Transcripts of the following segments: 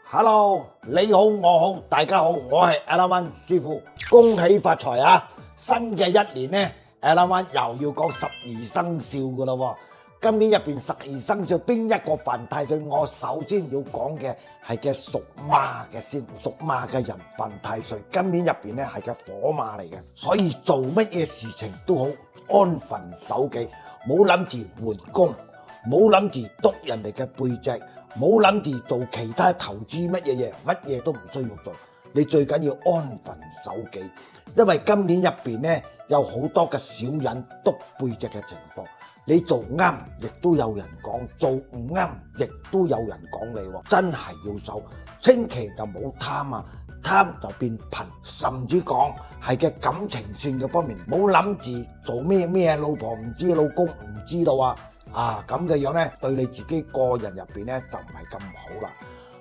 Hello，你好，我好，大家好，我係 Ella1 師傅，恭喜發財啊！新嘅一年呢 Ella1 又要講十二生肖噶啦喎。今年入邊十二生肖邊一個犯太歲？我首先要講嘅係嘅屬馬嘅先，屬馬嘅人犯太歲。今年入邊呢係嘅火馬嚟嘅，所以做乜嘢事情都好安分守己，冇諗住換工。冇諗住督人哋嘅背脊，冇諗住做其他投資乜嘢，乜嘢都唔需要做。你最緊要安分守己，因為今年入邊呢有好多嘅小人督背脊嘅情況。你做啱，亦都有人講；做唔啱，亦都有人講你喎。真係要守，千祈就冇貪啊！貪就變貧，甚至講係嘅感情線嘅方面，冇諗住做咩，老婆唔知，老公唔知道啊！咁嘅樣呢，對你自己個人入邊呢就唔係咁好啦。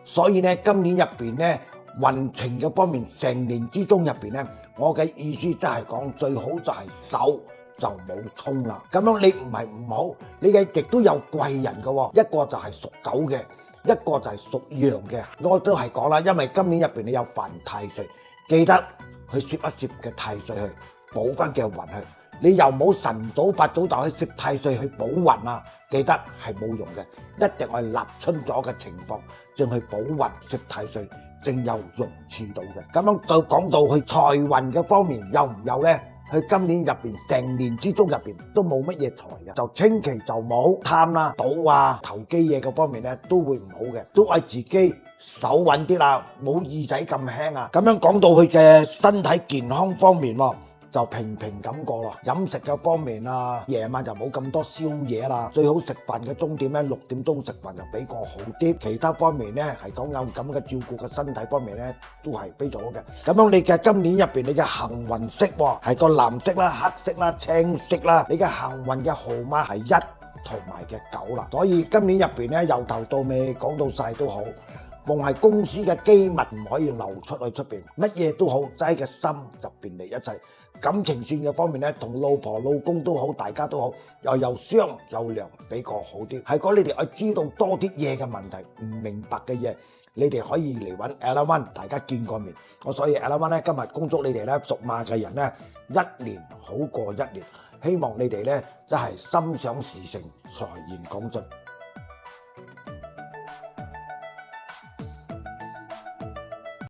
所以呢，今年入邊呢運程嘅方面，成年之中入邊呢，我嘅意思即係講最好就係守就冇衝啦。咁樣你唔係唔好，你嘅亦都有貴人嘅喎，一個就係屬狗嘅，一個就係屬羊嘅。我都係講啦，因為今年入邊你有犯太歲，記得去攝一攝嘅太歲去補翻嘅運去。你又冇晨早八早就去攝太歲去補運啊！記得係冇用嘅，一定係立春咗嘅情況，正去補運攝太歲，正有用處到嘅。咁樣就講到去財運嘅方面，有唔有呢？佢今年入邊成年之中入邊都冇乜嘢財嘅，就千祈就冇貪啦、賭啊、投機嘢嘅方面呢都會唔好嘅，都係自己手穩啲啦，冇耳仔咁輕啊！咁樣講到佢嘅身體健康方面喎。就平平咁過咯，飲食嘅方面啊，夜晚就冇咁多宵夜啦，最好食飯嘅鐘點咧6點鐘食飯就比較好啲。其他方面咧係講有咁嘅照顧嘅身體方面咧都係非常好嘅。咁樣你嘅今年入邊你嘅幸運色係個藍色啦、黑色啦、青色啦，你嘅幸運嘅號碼係1同埋嘅9啦。所以今年入邊咧由頭到尾講到晒都好。夢係公司嘅機密唔可以流出去出邊，乜嘢都好，齋嘅心就便利一切。感情線嘅方面咧，同老婆老公都好，大家都好，又有商有量，比較好啲。係講你哋可以知道多啲嘢嘅問題，唔明白嘅嘢，你哋可以嚟揾 Ella1，大家見過面。所以 Ella1咧今日恭祝你哋咧屬馬嘅人咧一年好過一年，希望你哋咧真係心想事成，財源廣進。